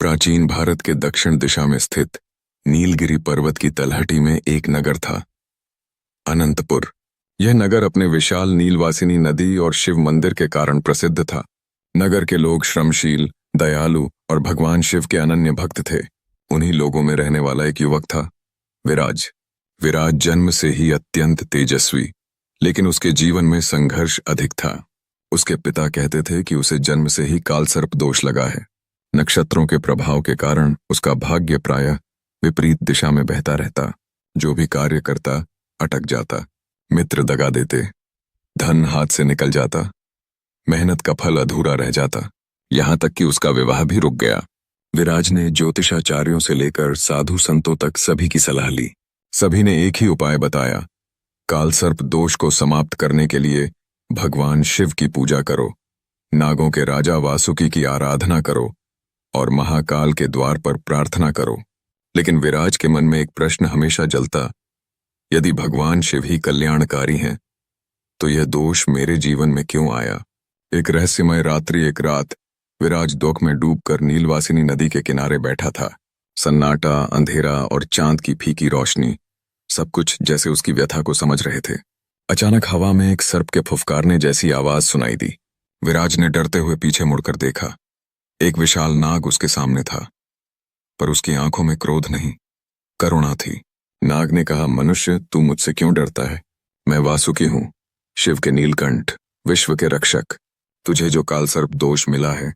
प्राचीन भारत के दक्षिण दिशा में स्थित नीलगिरी पर्वत की तलहटी में एक नगर था, अनंतपुर। यह नगर अपने विशाल नीलवासिनी नदी और शिव मंदिर के कारण प्रसिद्ध था। नगर के लोग श्रमशील, दयालु और भगवान शिव के अनन्य भक्त थे। उन्हीं लोगों में रहने वाला एक युवक था, विराज। विराज जन्म से ही अत्यंत तेजस्वी, लेकिन उसके जीवन में संघर्ष अधिक था। उसके पिता कहते थे कि उसे जन्म से ही कालसर्प दोष लगा है। नक्षत्रों के प्रभाव के कारण उसका भाग्य प्रायः विपरीत दिशा में बहता रहता। जो भी कार्य करता अटक जाता, मित्र दगा देते, धन हाथ से निकल जाता, मेहनत का फल अधूरा रह जाता, यहां तक कि उसका विवाह भी रुक गया। विराज ने ज्योतिषाचार्यों से लेकर साधु संतों तक सभी की सलाह ली। सभी ने एक ही उपाय बताया, कालसर्प दोष को समाप्त करने के लिए भगवान शिव की पूजा करो, नागों के राजा वासुकी की आराधना करो और महाकाल के द्वार पर प्रार्थना करो। लेकिन विराज के मन में एक प्रश्न हमेशा जलता, यदि भगवान शिव ही कल्याणकारी हैं, तो यह दोष मेरे जीवन में क्यों आया? एक रहस्यमय रात्रि, एक रात, विराज दुख में डूबकर नीलवासिनी नदी के किनारे बैठा था। सन्नाटा, अंधेरा और चांद की फीकी रोशनी, सब कुछ जैसे उसकी व्यथा को समझ रहे थे। अचानक हवा में एक सर्प के फुफकारने जैसी आवाज सुनाई दी। विराज ने डरते हुए पीछे मुड़कर देखा। एक विशाल नाग उसके सामने था, पर उसकी आंखों में क्रोध नहीं, करुणा थी। नाग ने कहा, मनुष्य, तू मुझसे क्यों डरता है? मैं वासुकी हूं, शिव के नीलकंठ, विश्व के रक्षक। तुझे जो कालसर्प दोष मिला है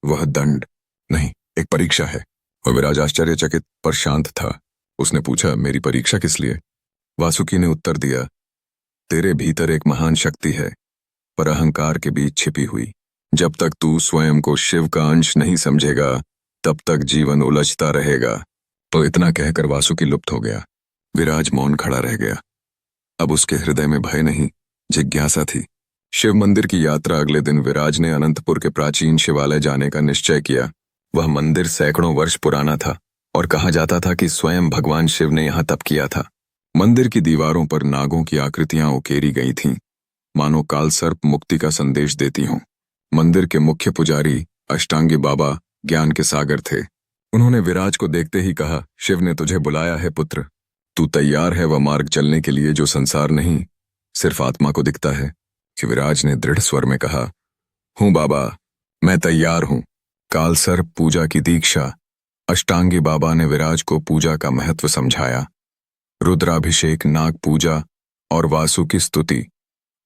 वह दंड नहीं, एक परीक्षा है। और विराज आश्चर्यचकित पर शांत था। उसने पूछा, मेरी परीक्षा किस लिए? वासुकी ने उत्तर दिया, तेरे भीतर एक महान शक्ति है, पर अहंकार के बीच छिपी हुई। जब तक तू स्वयं को शिव का अंश नहीं समझेगा, तब तक जीवन उलझता रहेगा। तो इतना कहकर वासुकी लुप्त हो गया। विराज मौन खड़ा रह गया। अब उसके हृदय में भय नहीं, जिज्ञासा थी। शिव मंदिर की यात्रा अगले दिन विराज ने अनंतपुर के प्राचीन शिवालय जाने का निश्चय किया। वह मंदिर सैकड़ों वर्ष पुराना था और कहा जाता था कि स्वयं भगवान शिव ने यहाँ तप किया था। मंदिर की दीवारों पर नागों की आकृतियां उकेरी गई थीं, मानो कालसर्प मुक्ति का संदेश देती हों। मंदिर के मुख्य पुजारी अष्टांगी बाबा ज्ञान के सागर थे। उन्होंने विराज को देखते ही कहा, शिव ने तुझे बुलाया है पुत्र। तू तैयार है वह मार्ग चलने के लिए जो संसार नहीं, सिर्फ आत्मा को दिखता है? विराज ने दृढ़ स्वर में कहा, हूं बाबा, मैं तैयार हूं। कालसर्प पूजा की दीक्षा। अष्टांगी बाबा ने विराज को पूजा का महत्व समझाया। रुद्राभिषेक, नाग पूजा और वासुकी स्तुति,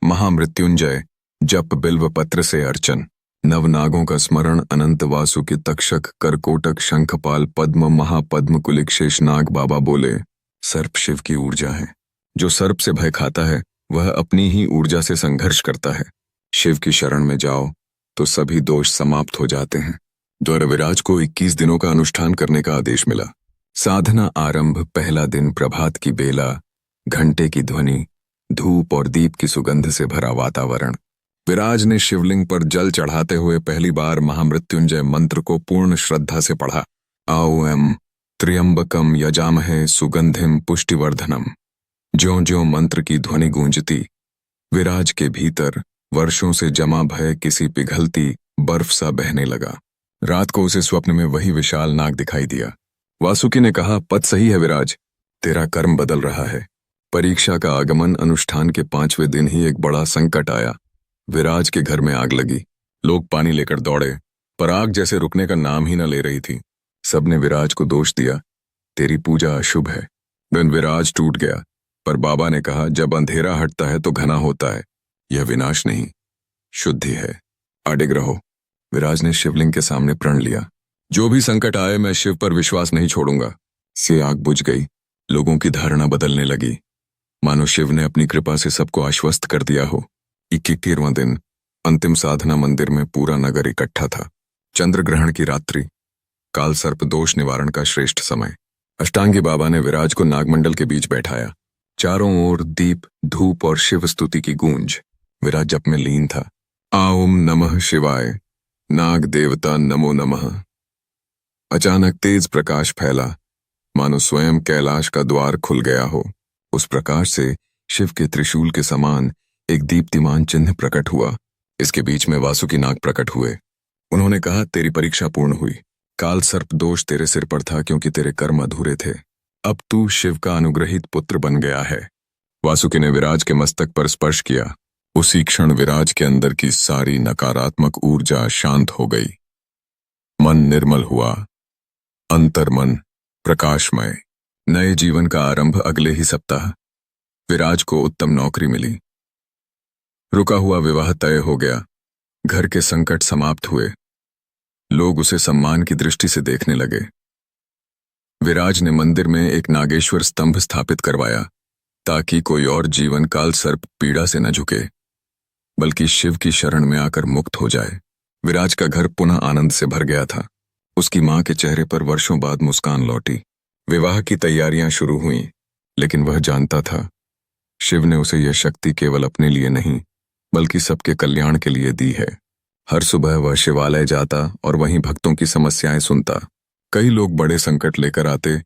महामृत्युंजय, जप, बिल्व पत्र से अर्चन, नवनागों का स्मरण, अनंत वासुकी, तक्षक, करकोटक, शंखपाल, पद्म, महापद्म, कुलिक, शेषनाग। बाबा बोले, सर्प शिव की ऊर्जा है। जो सर्प से भय खाता है वह अपनी ही ऊर्जा से संघर्ष करता है। शिव की शरण में जाओ तो सभी दोष समाप्त हो जाते हैं। द्वारा विराज को 21 दिनों का अनुष्ठान करने का आदेश मिला। साधना आरंभ। पहला दिन, प्रभात की बेला, घंटे की ध्वनि, धूप और दीप की सुगंध से भरा वातावरण। विराज ने शिवलिंग पर जल चढ़ाते हुए पहली बार महामृत्युंजय मंत्र को पूर्ण श्रद्धा से पढ़ा। औम त्र्यंबकम यजामहे सुगंधिम पुष्टिवर्धनम। ज्यों-ज्यों मंत्र की ध्वनि गूंजती, विराज के भीतर वर्षों से जमा भय किसी पिघलती बर्फ सा बहने लगा। रात को उसे स्वप्न में वही विशाल नाग दिखाई दिया। वासुकी ने कहा, पथ सही है विराज, तेरा कर्म बदल रहा है। परीक्षा का आगमन। अनुष्ठान के 5वें दिन ही एक बड़ा संकट आया। विराज के घर में आग लगी। लोग पानी लेकर दौड़े, पर आग जैसे रुकने का नाम ही न ले रही थी। सबने विराज को दोष दिया, तेरी पूजा अशुभ है। दिन विराज टूट गया, पर बाबा ने कहा, जब अंधेरा हटता है तो घना होता है। यह विनाश नहीं, शुद्धि है। अडिग रहो। विराज ने शिवलिंग के सामने प्रण लिया, जो भी संकट आए मैं शिव पर विश्वास नहीं छोड़ूंगा। से आग बुझ गई। लोगों की धारणा बदलने लगी, मानो शिव ने अपनी कृपा से सबको आश्वस्त कर दिया हो। 21वां दिन, अंतिम साधना। मंदिर में पूरा नगर इकट्ठा था। चंद्र ग्रहण की रात्रि, कालसर्प दोष निवारण का श्रेष्ठ समय। अष्टांगी बाबा ने विराज को नागमंडल के बीच बैठाया। चारों ओर दीप, धूप और शिव स्तुति की गूंज। विराज जप में लीन था। ओम नमः शिवाय, नाग देवता नमो नमः। अचानक तेज प्रकाश फैला, मानो स्वयं कैलाश का द्वार खुल गया हो। उस प्रकाश से शिव के त्रिशूल के समान एक दीप्तिमान चिन्ह प्रकट हुआ। इसके बीच में वासुकी नाग प्रकट हुए। उन्होंने कहा, तेरी परीक्षा पूर्ण हुई। काल सर्प दोष तेरे सिर पर था क्योंकि तेरे कर्म अधूरे थे। अब तू शिव का अनुग्रहित पुत्र बन गया है। वासुकी ने विराज के मस्तक पर स्पर्श किया। उसी क्षण विराज के अंदर की सारी नकारात्मक ऊर्जा शांत हो गई। मन निर्मल हुआ, अंतर्मन प्रकाशमय। नए जीवन का आरंभ अगले ही सप्ताह। विराज को उत्तम नौकरी मिली। रुका हुआ विवाह तय हो गया। घर के संकट समाप्त हुए। लोग उसे सम्मान की दृष्टि से देखने लगे। विराज ने मंदिर में एक नागेश्वर स्तंभ स्थापित करवाया ताकि कोई और जीवन काल सर्प पीड़ा से न झुके, बल्कि शिव की शरण में आकर मुक्त हो जाए। विराज का घर पुनः आनंद से भर गया था। उसकी मां के चेहरे पर वर्षों बाद मुस्कान लौटी। विवाह की तैयारियां शुरू हुईं, लेकिन वह जानता था शिव ने उसे यह शक्ति केवल अपने लिए नहीं बल्कि सबके कल्याण के लिए दी है। हर सुबह वह शिवालय जाता और वहीं भक्तों की समस्याएं सुनता। कई लोग बड़े संकट लेकर आते।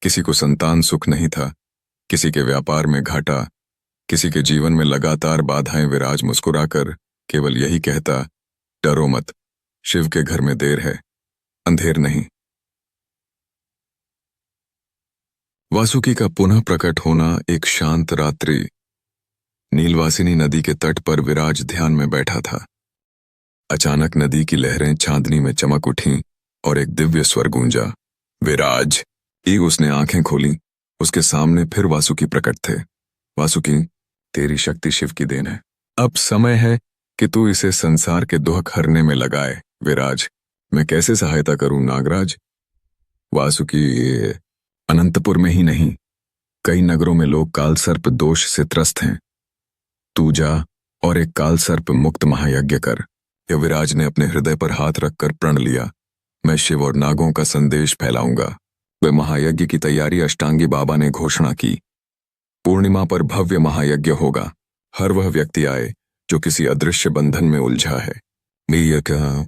किसी को संतान सुख नहीं था, किसी के व्यापार में घाटा, किसी के जीवन में लगातार बाधाएं। विराज मुस्कुराकर केवल यही कहता, डरो मत, शिव के घर में देर है, अंधेर नहीं। वासुकी का पुनः प्रकट होना एक शांत रात्रि। नीलवासिनी नदी के तट पर विराज ध्यान में बैठा था। अचानक नदी की लहरें चांदनी में चमक उठीं और एक दिव्य स्वर गूंजा, विराज। ही उसने आंखें खोली। उसके सामने फिर वासुकी प्रकट थे। वासुकी, तेरी शक्ति शिव की देन है। अब समय है कि तू इसे संसार के दुख हरने में लगाए। विराज, मैं कैसे सहायता करूं नागराज? वासुकी, अनंतपुर में ही नहीं, कई नगरों में लोग काल सर्प दोष से त्रस्त हैं। तू जा और एक काल सर्प मुक्त महायज्ञ कर। विराज ने अपने हृदय पर हाथ रखकर प्रण लिया, मैं शिव और नागों का संदेश फैलाऊंगा। वे महायज्ञ की तैयारी अष्टांगी बाबा ने घोषणा की। पूर्णिमा पर भव्य महायज्ञ होगा। हर वह व्यक्ति आए जो किसी अदृश्य बंधन में उलझा है। मैं क्या?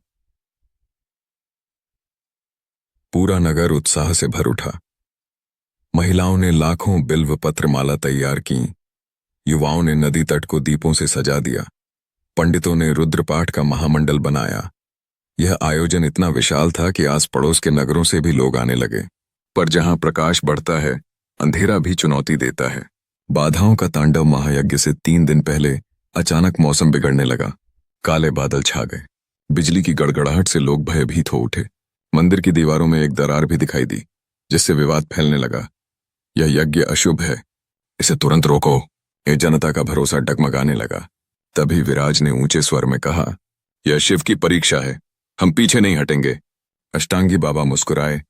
पूरा नगर उत्साह से भर उठा। महिलाओं ने लाखों बिल्व पत्र माला तैयार की। युवाओं ने नदी तट को दीपों से सजा दिया। पंडितों ने रुद्रपाठ का महामंडल बनाया। यह आयोजन इतना विशाल था कि आस पड़ोस के नगरों से भी लोग आने लगे। पर जहां प्रकाश बढ़ता है, अंधेरा भी चुनौती देता है। बाधाओं का तांडव महायज्ञ से 3 दिन पहले अचानक मौसम बिगड़ने लगा। काले बादल छा गए। बिजली की गड़गड़ाहट से लोग भयभीत हो उठे। मंदिर की दीवारों में एक दरार भी दिखाई दी, जिससे विवाद फैलने लगा। यह यज्ञ अशुभ है, इसे तुरंत रोको। यह जनता का भरोसा डगमगाने लगा। तभी विराज ने ऊंचे स्वर में कहा, यह शिव की परीक्षा है, हम पीछे नहीं हटेंगे। अष्टांगी बाबा मुस्कुराए।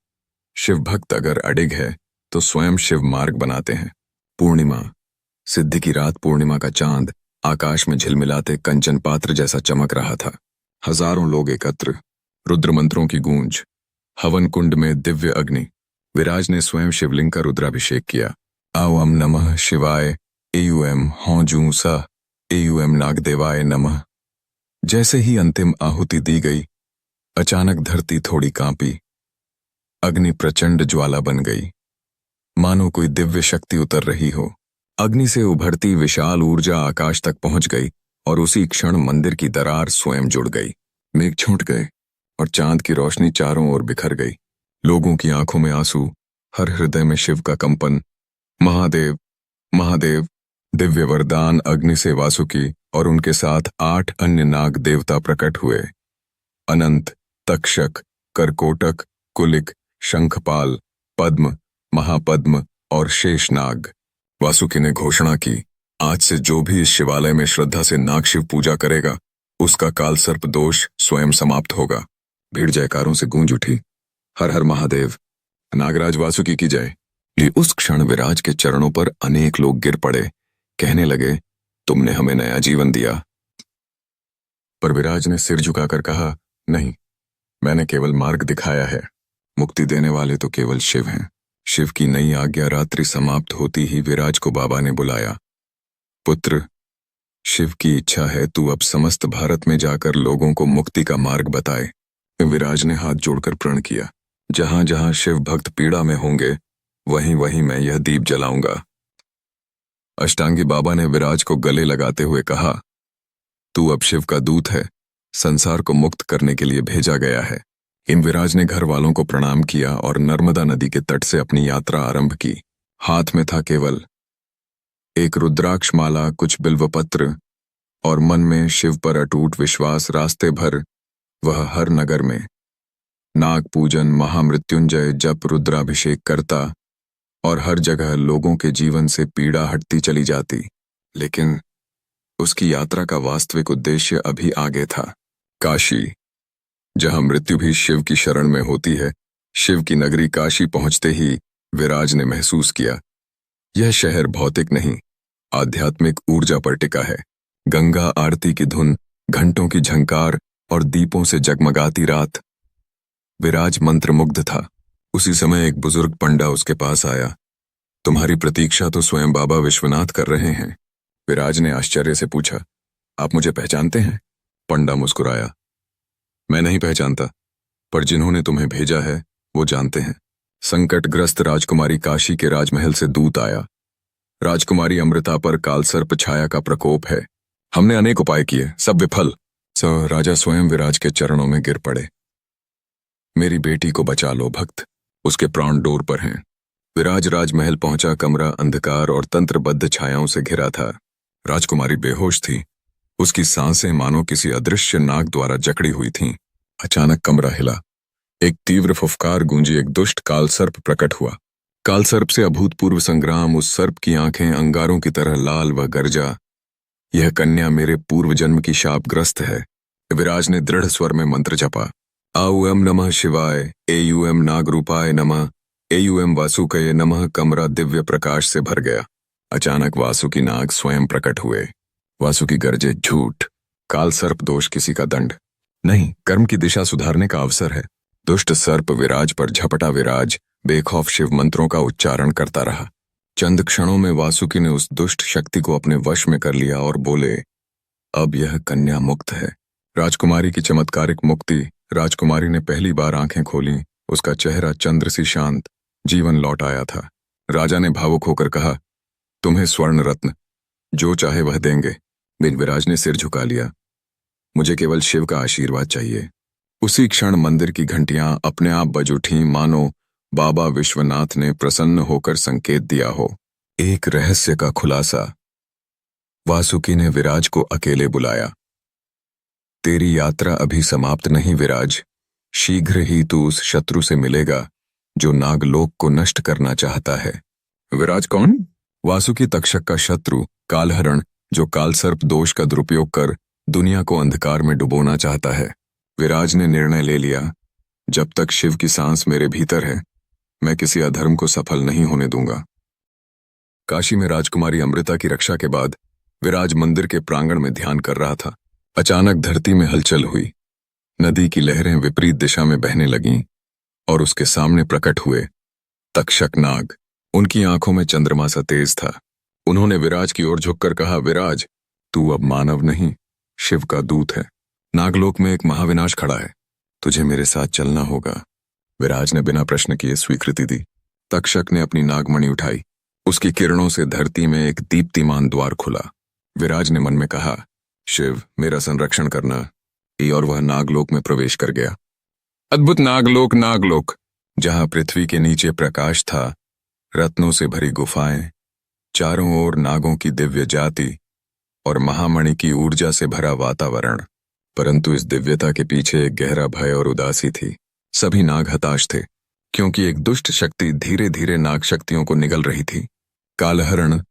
शिव भक्त अगर अडिग है तो स्वयं शिव मार्ग बनाते हैं। पूर्णिमा, सिद्धि की रात। पूर्णिमा का चांद आकाश में झिलमिलाते कंचन पात्र जैसा चमक रहा था। हजारों लोग एकत्र, रुद्र मंत्रों की गूंज, हवन कुंड में दिव्य अग्नि। विराज ने स्वयं शिवलिंग का रुद्राभिषेक किया। ओम नमः शिवाय, एयूएम हौजू सा, एयूएम नागदेवाय नमः। जैसे ही अंतिम आहुति दी गई, अचानक धरती थोड़ी कांपी। अग्नि प्रचंड ज्वाला बन गई, मानो कोई दिव्य शक्ति उतर रही हो। अग्नि से उभरती विशाल ऊर्जा आकाश तक पहुंच गई और उसी क्षण मंदिर की दरार स्वयं जुड़ गई। मेघ छूट गए और चांद की रोशनी चारों ओर बिखर गई। लोगों की आंखों में आंसू, हर हृदय में शिव का कंपन। महादेव, महादेव। दिव्य वरदान अग्नि से वासुकी और उनके साथ 8 अन्य नाग देवता प्रकट हुए। अनंत, तक्षक, करकोटक, कुलिक, शंखपाल, पद्म, महापद्म और शेषनाग। वासुकी ने घोषणा की, आज से जो भी इस शिवालय में श्रद्धा से नाग शिव पूजा करेगा, उसका काल सर्प दोष स्वयं समाप्त होगा। भीड़ जयकारों से गूंज उठी। हर हर महादेव, नागराज वासुकी की जय। उस क्षण विराज के चरणों पर अनेक लोग गिर पड़े, कहने लगे, तुमने हमें नया जीवन दिया। पर विराज ने सिर झुकाकर कहा, नहीं, मैंने केवल मार्ग दिखाया है। मुक्ति देने वाले तो केवल शिव हैं। शिव की नई आज्ञा रात्रि समाप्त होती ही विराज को बाबा ने बुलाया। पुत्र, शिव की इच्छा है तू अब समस्त भारत में जाकर लोगों को मुक्ति का मार्ग बताए। विराज ने हाथ जोड़कर प्रण किया, जहां जहां शिव भक्त पीड़ा में होंगे, वहीं वहीं मैं यह दीप जलाऊंगा। अष्टांगी बाबा ने विराज को गले लगाते हुए कहा, तू अब शिव का दूत है, संसार को मुक्त करने के लिए भेजा गया है। इन विराज ने घर वालों को प्रणाम किया और नर्मदा नदी के तट से अपनी यात्रा आरंभ की। हाथ में था केवल एक रुद्राक्ष माला, कुछ बिल्वपत्र और मन में शिव पर अटूट विश्वास। रास्ते भर वह हर नगर में नाग पूजन, महामृत्युंजय जप, रुद्राभिषेक करता और हर जगह लोगों के जीवन से पीड़ा हटती चली जाती। लेकिन उसकी यात्रा का वास्तविक उद्देश्य अभी आगे था। काशी, जहां मृत्यु भी शिव की शरण में होती है। शिव की नगरी काशी पहुंचते ही विराज ने महसूस किया, यह शहर भौतिक नहीं, आध्यात्मिक ऊर्जा पर टिका है। गंगा आरती की धुन, घंटों की झंकार और दीपों से जगमगाती रात। विराज मंत्रमुग्ध था। उसी समय एक बुजुर्ग पंडा उसके पास आया। तुम्हारी प्रतीक्षा तो स्वयं बाबा विश्वनाथ कर रहे हैं। विराज ने आश्चर्य से पूछा, आप मुझे पहचानते हैं? पंडा मुस्कुराया, मैं नहीं पहचानता, पर जिन्होंने तुम्हें भेजा है वो जानते हैं। संकटग्रस्त राजकुमारी काशी के राजमहल से दूत आया। राजकुमारी अमृता पर कालसर्प छाया का प्रकोप है। हमने अनेक उपाय किए, सब विफल। राजा स्वयं विराज के चरणों में गिर पड़े। मेरी बेटी को बचा लो भक्त, उसके प्राण डोर पर हैं। विराज राजमहल पहुंचा। कमरा अंधकार और तंत्रबद्ध छायाओं से घिरा था। राजकुमारी बेहोश थी। उसकी सांसें मानो किसी अदृश्य नाग द्वारा जकड़ी हुई थीं। अचानक कमरा हिला। एक तीव्र फुफकार गूंजी। एक दुष्ट कालसर्प प्रकट हुआ। कालसर्प से अभूतपूर्व संग्राम। उस सर्प की आंखें अंगारों की तरह लाल व गर्जा। यह कन्या मेरे पूर्व जन्म की शापग्रस्त है। विराज ने दृढ़ स्वर में मंत्र जपा। आउएम नमः शिवाय, एयूएम नागरूपाय नमः, एयूएम वासुकये नमः। कमरा दिव्य प्रकाश से भर गया। अचानक वासुकी नाग स्वयं प्रकट हुए। वासुकी गरजे, झूठ, काल सर्प दोष किसी का दंड नहीं, कर्म की दिशा सुधारने का अवसर है। दुष्ट सर्प विराज पर झपटा। विराज बेखौफ शिव मंत्रों का उच्चारण करता रहा। चंद क्षणों में वासुकी ने उस दुष्ट शक्ति को अपने वश में कर लिया और बोले, अब यह कन्या मुक्त है। राजकुमारी की चमत्कारिक मुक्ति। राजकुमारी ने पहली बार आंखें खोली। उसका चेहरा चंद्र सी शांत, जीवन लौट आया था। राजा ने भावुक होकर कहा, तुम्हें स्वर्ण रत्न जो चाहे वह देंगे। विराज ने सिर झुका लिया। मुझे केवल शिव का आशीर्वाद चाहिए। उसी क्षण मंदिर की घंटियां अपने आप बज उठीं, मानो बाबा विश्वनाथ ने प्रसन्न होकर संकेत दिया हो। एक रहस्य का खुलासा। वासुकी ने विराज को अकेले बुलाया। तेरी यात्रा अभी समाप्त नहीं विराज। शीघ्र ही तू उस शत्रु से मिलेगा जो नागलोक को नष्ट करना चाहता है। विराज कौन? वासुकी तक्षक का शत्रु, कालहरण, जो कालसर्प दोष का दुरुपयोग कर दुनिया को अंधकार में डुबोना चाहता है। विराज ने निर्णय ले लिया, जब तक शिव की सांस मेरे भीतर है, मैं किसी अधर्म को सफल नहीं होने दूंगा। काशी में राजकुमारी अमृता की रक्षा के बाद विराज मंदिर के प्रांगण में ध्यान कर रहा था। अचानक धरती में हलचल हुई। नदी की लहरें विपरीत दिशा में बहने लगीं और उसके सामने प्रकट हुए तक्षक नाग। उनकी आंखों में चंद्रमा सा तेज था। उन्होंने विराज की ओर झुककर कहा, विराज, तू अब मानव नहीं, शिव का दूत है। नागलोक में एक महाविनाश खड़ा है, तुझे मेरे साथ चलना होगा। विराज ने बिना प्रश्न किए स्वीकृति दी। तक्षक ने अपनी नागमणि उठाई। उसकी किरणों से धरती में एक दीप्तिमान द्वार खुला। विराज ने मन में कहा, शिव, मेरा संरक्षण करना। और वह नागलोक में प्रवेश कर गया। अद्भुत नागलोक, नागलोक, जहां पृथ्वी के नीचे प्रकाश था, रत्नों से भरी गुफाएं, चारों ओर नागों की दिव्य जाति और महामणि की ऊर्जा से भरा वातावरण। परंतु इस दिव्यता के पीछे एक गहरा भय और उदासी थी। सभी नाग हताश थे, क्योंकि एक दुष्ट शक्ति धीरे धीरे नाग शक्तियों को निगल रही थी। कालहरण,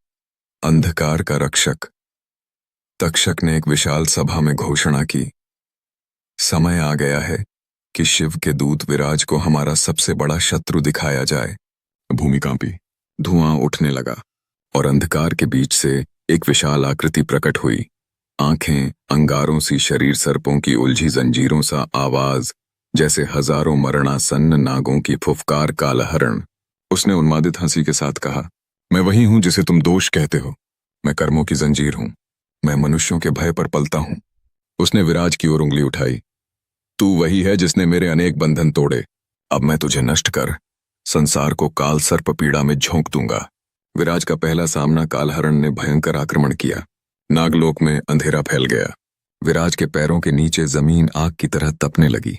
अंधकार का रक्षक। तक्षक ने एक विशाल सभा में घोषणा की, समय आ गया है कि शिव के दूत विराज को हमारा सबसे बड़ा शत्रु दिखाया जाए। भूमि कांपी, धुआं उठने लगा और अंधकार के बीच से एक विशाल आकृति प्रकट हुई। आंखें अंगारों सी, शरीर सर्पों की उलझी जंजीरों सा, आवाज जैसे हजारों मरणासन्न नागों की फुफकार। कालहरण, उसने उन्मादित हंसी के साथ कहा, मैं वही हूं जिसे तुम दोष कहते हो। मैं कर्मों की जंजीर हूं, मैं मनुष्यों के भय पर पलता हूं। उसने विराज की ओर उंगली उठाई। तू वही है जिसने मेरे अनेक बंधन तोड़े। अब मैं तुझे नष्ट कर संसार को काल सर्प पीड़ा में झोंक दूंगा। विराज का पहला सामना कालहरण ने भयंकर आक्रमण किया। नागलोक में अंधेरा फैल गया। विराज के पैरों के नीचे जमीन आग की तरह तपने लगी।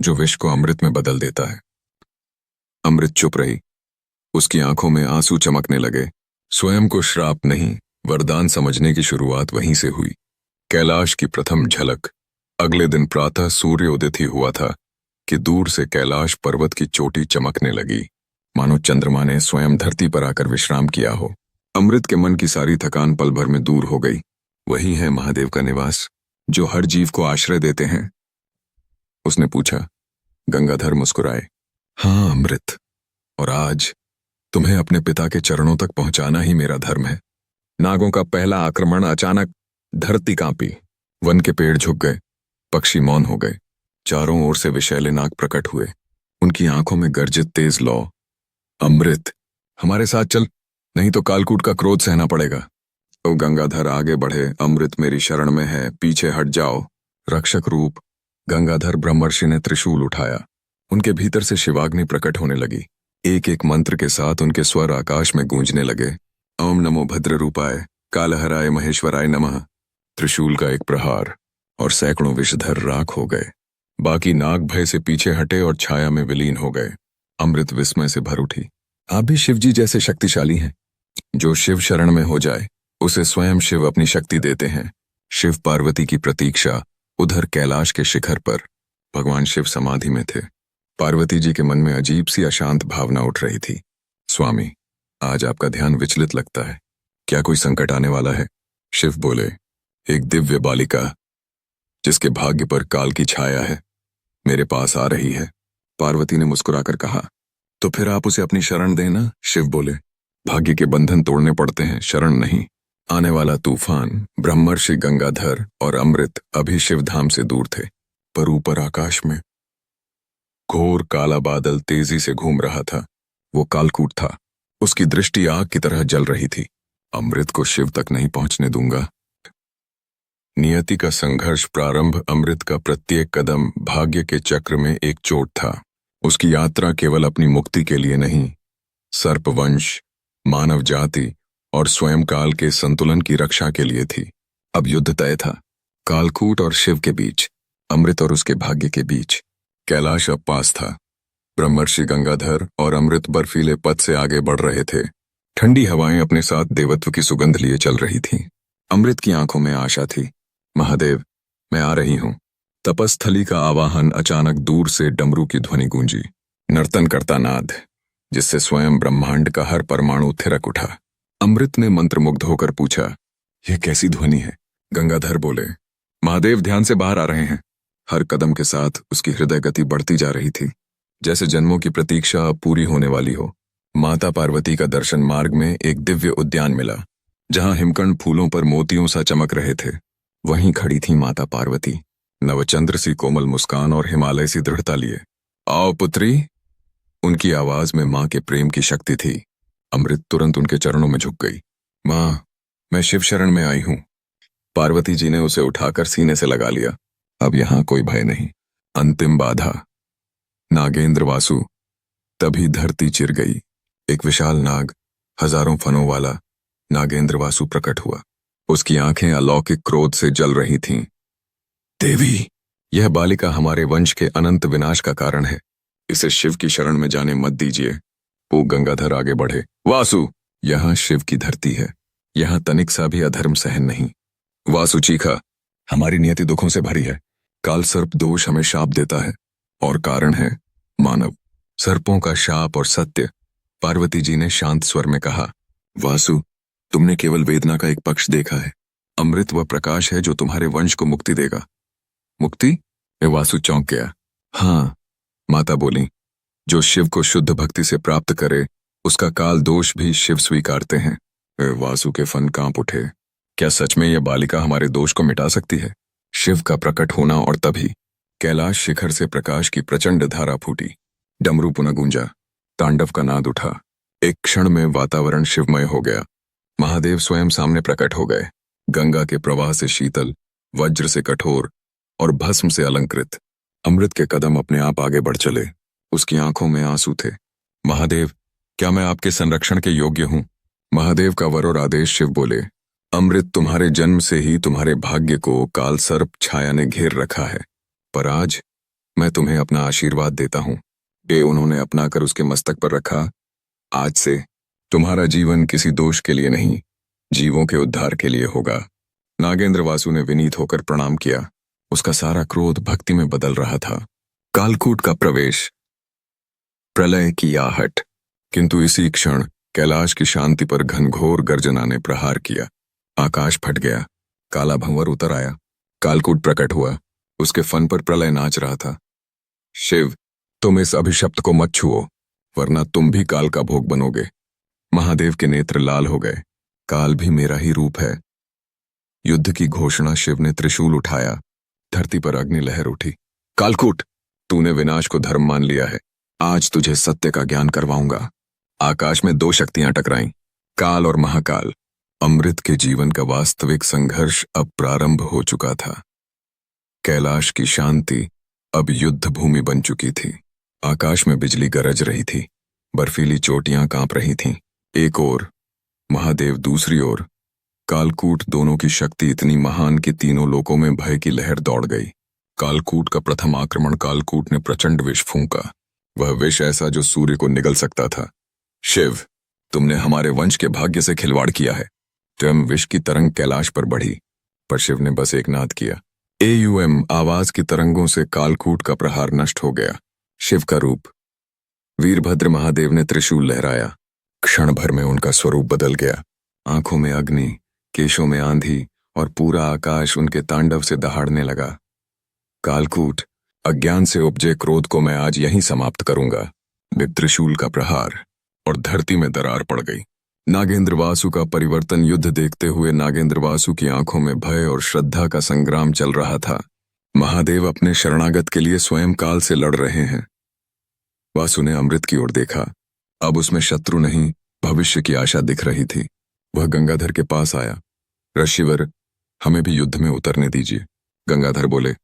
जो विष को अमृत में बदल देता है। अमृत चुप रही। उसकी आंखों में आंसू चमकने लगे। स्वयं को श्राप नहीं, वरदान समझने की शुरुआत वहीं से हुई। कैलाश की प्रथम झलक। अगले दिन प्रातः सूर्य उदित ही हुआ था कि दूर से कैलाश पर्वत की चोटी चमकने लगी, मानो चंद्रमा ने स्वयं धरती पर आकर विश्राम किया हो। अमृत के मन की सारी थकान पल भर में दूर हो गई। वही है महादेव का निवास, जो हर जीव को आश्रय देते हैं? उसने पूछा। गंगाधर मुस्कुराए। हाँ अमृत, और आज तुम्हें अपने पिता के चरणों तक पहुंचाना ही मेरा धर्म है। नागों का पहला आक्रमण अचानक धरती कांपी। वन के पेड़ झुक गए, पक्षी मौन हो गए। चारों ओर से विषैले नाग प्रकट हुए। उनकी आंखों में गर्जित तेज लौ। अमृत, हमारे साथ चल, नहीं तो कालकूट का क्रोध सहना पड़ेगा। तो गंगाधर आगे बढ़े। अमृत मेरी शरण में है, पीछे हट जाओ। रक्षक रूप गंगाधर ब्रह्मर्षि ने त्रिशूल उठाया। उनके भीतर से शिवाग्नि प्रकट होने लगी। एक एक मंत्र के साथ उनके स्वर आकाश में गूंजने लगे। ओम नमो भद्र रूपाय कालहराय महेश्वराय नमः। त्रिशूल का एक प्रहार और सैकड़ों विषधर राख हो गए। बाकी नाग भय से पीछे हटे और छाया में विलीन हो गए। अमृत विस्मय से भर उठी। आप भी शिवजी जैसे शक्तिशाली हैं। जो शिव शरण में हो जाए उसे स्वयं शिव अपनी शक्ति देते हैं। शिव पार्वती की प्रतीक्षा। उधर कैलाश के शिखर पर भगवान शिव समाधि में थे। पार्वती जी के मन में अजीब सी अशांत भावना उठ रही थी। स्वामी, आज आपका ध्यान विचलित लगता है, क्या कोई संकट आने वाला है? शिव बोले। एक दिव्य बालिका जिसके भाग्य पर काल की छाया है मेरे पास आ रही है। पार्वती ने मुस्कुराकर कहा। तो फिर आप उसे अपनी शरण देना। शिव बोले। भाग्य के बंधन तोड़ने पड़ते हैं, शरण नहीं। आने वाला तूफान। ब्रह्मर्षि गंगाधर और अमृत अभी शिवधाम से दूर थे, पर ऊपर आकाश में घोर काला बादल तेजी से घूम रहा था। वो कालकूट था। उसकी दृष्टि आग की तरह जल रही थी। अमृत को शिव तक नहीं पहुंचने दूंगा। नियति का संघर्ष प्रारंभ। अमृत का प्रत्येक कदम भाग्य के चक्र में एक चोट था। उसकी यात्रा केवल अपनी मुक्ति के लिए नहीं, सर्पवंश, मानव जाति और स्वयं काल के संतुलन की रक्षा के लिए थी। अब युद्ध तय था, कालकूट और शिव के बीच, अमृत और उसके भाग्य के बीच। कैलाश अब पास था। ब्रह्मर्षि गंगाधर और अमृत बर्फीले पथ से आगे बढ़ रहे थे। ठंडी हवाएं अपने साथ देवत्व की सुगंध लिए चल रही थीं। अमृत की आंखों में आशा थी। महादेव, मैं आ रही हूं। तपस्थली का आवाहन। अचानक दूर से डमरू की ध्वनि गूंजी। नर्तन करता नाद, जिससे स्वयं ब्रह्मांड का हर परमाणु थिरक उठा। अमृत ने मंत्रमुग्ध होकर पूछा, यह कैसी ध्वनि है? गंगाधर बोले। महादेव ध्यान से बाहर आ रहे हैं। हर कदम के साथ उसकी हृदय गति बढ़ती जा रही थी, जैसे जन्मों की प्रतीक्षा अब पूरी होने वाली हो। माता पार्वती का दर्शन मार्ग में एक दिव्य उद्यान मिला, जहां हिमकंड फूलों पर मोतियों सा चमक रहे थे। वहीं खड़ी थी माता पार्वती, नवचंद्र सी कोमल मुस्कान और हिमालय सी दृढ़ता लिए। आओ पुत्री। उनकी आवाज में मां के प्रेम की शक्ति थी। अमृत तुरंत उनके चरणों में झुक गई। मां, मैं शिव शरण में आई हूं। पार्वती जी ने उसे उठाकर सीने से लगा लिया। अब यहां कोई भय नहीं। अंतिम बाधा। नागेंद्र वासु। तभी धरती चिर गई। एक विशाल नाग, हजारों फनों वाला नागेंद्र वासु प्रकट हुआ। उसकी आंखें अलौकिक क्रोध से जल रही थीं। देवी, यह बालिका हमारे वंश के अनंत विनाश का कारण है। इसे शिव की शरण में जाने मत दीजिए। वो गंगाधर आगे बढ़े। वासु, यहां शिव की धरती है। यहां तनिक सा भी अधर्म सहन नहीं। वासु चीखा, हमारी नियति दुखों से भरी है। काल सर्प दोष हमें शाप देता है, और कारण है मानव। सर्पों का शाप और सत्य। पार्वती जी ने शांत स्वर में कहा। वासु, तुमने केवल वेदना का एक पक्ष देखा है। अमृत वह प्रकाश है जो तुम्हारे वंश को मुक्ति देगा। मुक्ति? वासु चौंक गया। हाँ, माता बोली, जो शिव को शुद्ध भक्ति से प्राप्त करे उसका काल दोष भी शिव स्वीकारते हैं। वासु के फन कांप उठे। क्या सच में यह बालिका हमारे दोष को मिटा सकती है? शिव का प्रकट होना। और तभी कैलाश शिखर से प्रकाश की प्रचंड धारा फूटी। डमरू पुनः गूंजा। तांडव का नाद उठा। एक क्षण में वातावरण शिवमय हो गया। महादेव स्वयं सामने प्रकट हो गए। गंगा के प्रवाह से शीतल, वज्र से कठोर और भस्म से अलंकृत। अमृत के कदम अपने आप आगे बढ़ चले। उसकी आंखों में आंसू थे। महादेव, क्या मैं आपके संरक्षण के योग्य हूं? महादेव का वर और आदेश। शिव बोले। अमृत, तुम्हारे जन्म से ही तुम्हारे भाग्य को काल सर्प छाया ने घेर रखा है, पर आज मैं तुम्हें अपना आशीर्वाद देता हूँ। ये उन्होंने अपना कर उसके मस्तक पर रखा। आज से तुम्हारा जीवन किसी दोष के लिए नहीं, जीवों के उद्धार के लिए होगा। नागेंद्र वासु ने विनीत होकर प्रणाम किया। उसका सारा क्रोध भक्ति में बदल रहा था। कालकूट का प्रवेश, प्रलय की आहट। किंतु इसी क्षण कैलाश की शांति पर घनघोर गर्जना ने प्रहार किया। आकाश फट गया, काला भंवर उतर आया, कालकूट प्रकट हुआ। उसके फन पर प्रलय नाच रहा था। शिव, तुम इस अभिशप्त को मत छुओ, वरना तुम भी काल का भोग बनोगे। महादेव के नेत्र लाल हो गए। काल भी मेरा ही रूप है। युद्ध की घोषणा शिव ने त्रिशूल उठाया। धरती पर अग्नि लहर उठी। कालकूट, तूने विनाश को धर्म मान लिया है। आज तुझे सत्य का ज्ञान करवाऊंगा। आकाश में दो शक्तियां टकराईं, काल और महाकाल। अमृत के जीवन का वास्तविक संघर्ष अब प्रारंभ हो चुका था। कैलाश की शांति अब युद्ध भूमि बन चुकी थी। आकाश में बिजली गरज रही थी, बर्फीली चोटियां कांप रही थीं। एक ओर महादेव, दूसरी ओर कालकूट। दोनों की शक्ति इतनी महान कि तीनों लोकों में भय की लहर दौड़ गई। कालकूट का प्रथम आक्रमण। कालकूट ने प्रचंड विष फूंका, वह विष ऐसा जो सूर्य को निगल सकता था। शिव, तुमने हमारे वंश के भाग्य से खिलवाड़ किया है। स्वयं विष की तरंग कैलाश पर बढ़ी, पर शिव ने बस एक नाद किया। एयूएम आवाज की तरंगों से कालकूट का प्रहार नष्ट हो गया। शिव का रूप। वीरभद्र महादेव ने त्रिशूल लहराया। क्षण भर में उनका स्वरूप बदल गया। आंखों में अग्नि, केशों में आंधी और पूरा आकाश उनके तांडव से दहाड़ने लगा। कालकूट, अज्ञान से उपजे क्रोध को मैं आज यहीं समाप्त करूंगा। त्रिशूल का प्रहार और धरती में दरार पड़ गई। नागेंद्र वासु का परिवर्तन। युद्ध देखते हुए नागेंद्र वासु की आंखों में भय और श्रद्धा का संग्राम चल रहा था। महादेव अपने शरणागत के लिए स्वयं काल से लड़ रहे हैं। वासु ने अमृत की ओर देखा। अब उसमें शत्रु नहीं, भविष्य की आशा दिख रही थी। वह गंगाधर के पास आया। ऋषिवर, हमें भी युद्ध में उतरने दीजिए। गंगाधर बोले,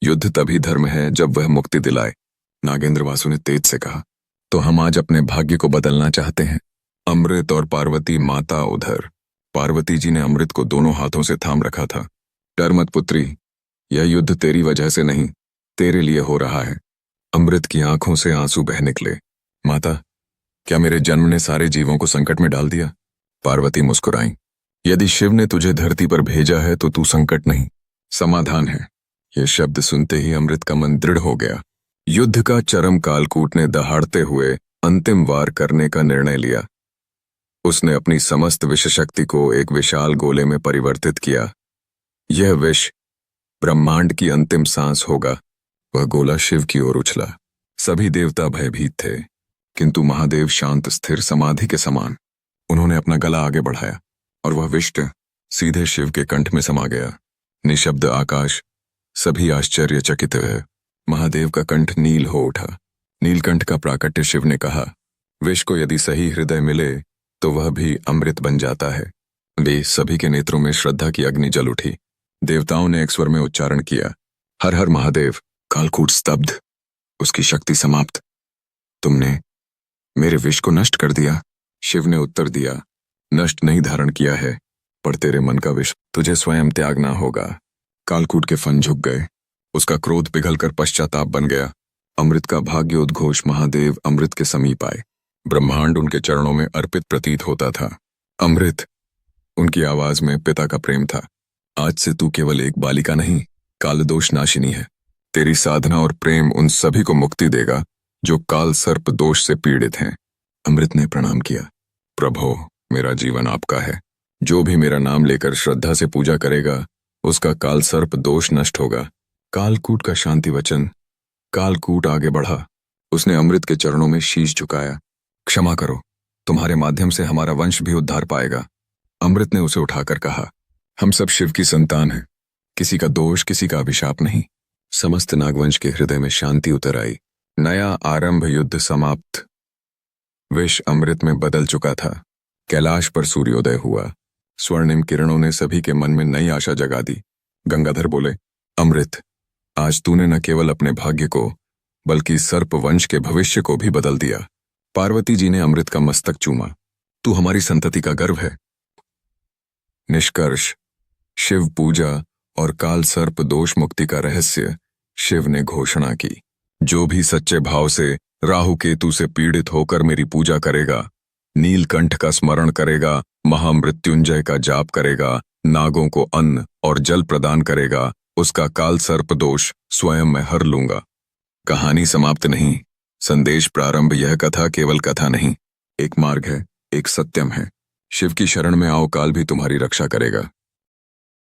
युद्ध तभी धर्म है जब वह मुक्ति दिलाए। नागेंद्र वासु ने तेज से कहा, तो हम आज अपने भाग्य को बदलना चाहते हैं। अमृत और पार्वती माता उधर। पार्वती जी ने अमृत को दोनों हाथों से थाम रखा था। डर मत पुत्री, यह युद्ध तेरी वजह से नहीं, तेरे लिए हो रहा है। अमृत की आंखों से आंसू बह निकले। माता, क्या मेरे जन्म ने सारे जीवों को संकट में डाल दिया? पार्वती मुस्कुराई। यदि शिव ने तुझे धरती पर भेजा है तो तू संकट नहीं, समाधान है। यह शब्द सुनते ही अमृत का मन दृढ़ हो गया। युद्ध का चरम। कालकूट ने दहाड़ते हुए अंतिम वार करने का निर्णय लिया। उसने अपनी समस्त विष शक्ति को एक विशाल गोले में परिवर्तित किया। यह विष ब्रह्मांड की अंतिम सांस होगा। वह गोला शिव की ओर उछला। सभी देवता भयभीत थे, किंतु महादेव शांत स्थिर समाधि के समान। उन्होंने अपना गला आगे बढ़ाया और वह विष्ट सीधे शिव के कंठ में समा गया। निशब्द आकाश, सभी आश्चर्यचकित हुए। महादेव का कंठ नील हो उठा। नीलकंठ का प्राकट्य। शिव ने कहा, विष को यदि सही हृदय मिले तो वह भी अमृत बन जाता है। वे सभी के नेत्रों में श्रद्धा की अग्नि जल उठी। देवताओं ने एक स्वर में उच्चारण किया, हर हर महादेव। कालकूट स्तब्ध, उसकी शक्ति समाप्त। तुमने मेरे विष को नष्ट कर दिया। शिव ने उत्तर दिया, नष्ट नहीं धारण किया है, पर तेरे मन का विष तुझे स्वयं त्यागना होगा। कालकूट के फन झुक गए। उसका क्रोध पिघलकर पश्चाताप बन गया। अमृत का भाग्य उद्घोष। महादेव अमृत के समीप आए। ब्रह्मांड उनके चरणों में अर्पित प्रतीत होता था। अमृत, उनकी आवाज में पिता का प्रेम था। आज से तू केवल एक बालिका नहीं, कालदोष नाशिनी है। तेरी साधना और प्रेम उन सभी को मुक्ति देगा जो काल सर्प दोष से पीड़ित हैं। अमृत ने प्रणाम किया। प्रभो, मेरा जीवन आपका है। जो भी मेरा नाम लेकर श्रद्धा से पूजा करेगा, उसका काल सर्प दोष नष्ट होगा। कालकूट का शांति वचन। कालकूट आगे बढ़ा। उसने अमृत के चरणों में शीश झुकाया। क्षमा करो, तुम्हारे माध्यम से हमारा वंश भी उद्धार पाएगा। अमृत ने उसे उठाकर कहा, हम सब शिव की संतान हैं, किसी का दोष, किसी का अभिशाप नहीं। समस्त नागवंश के हृदय में शांति उतर आई। नया आरंभ। युद्ध समाप्त। विष अमृत में बदल चुका था। कैलाश पर सूर्योदय हुआ। स्वर्णिम किरणों ने सभी के मन में नई आशा जगा दी। गंगाधर बोले, अमृत, आज तूने न केवल अपने भाग्य को बल्कि सर्प वंश के भविष्य को भी बदल दिया। पार्वती जी ने अमृत का मस्तक चूमा। तू हमारी संतति का गर्व है। निष्कर्ष, शिव पूजा और काल सर्प दोष मुक्ति का रहस्य शिव ने घोषणा की। जो भी सच्चे भाव से राहु केतु से पीड़ित होकर मेरी पूजा करेगा, नीलकंठ का स्मरण करेगा, महामृत्युंजय का जाप करेगा, नागों को अन्न और जल प्रदान करेगा, उसका काल सर्प दोष स्वयं मैं हर लूंगा। कहानी समाप्त नहीं, संदेश प्रारंभ। यह कथा केवल कथा नहीं, एक मार्ग है, एक सत्यम है। शिव की शरण में आओ, काल भी तुम्हारी रक्षा करेगा।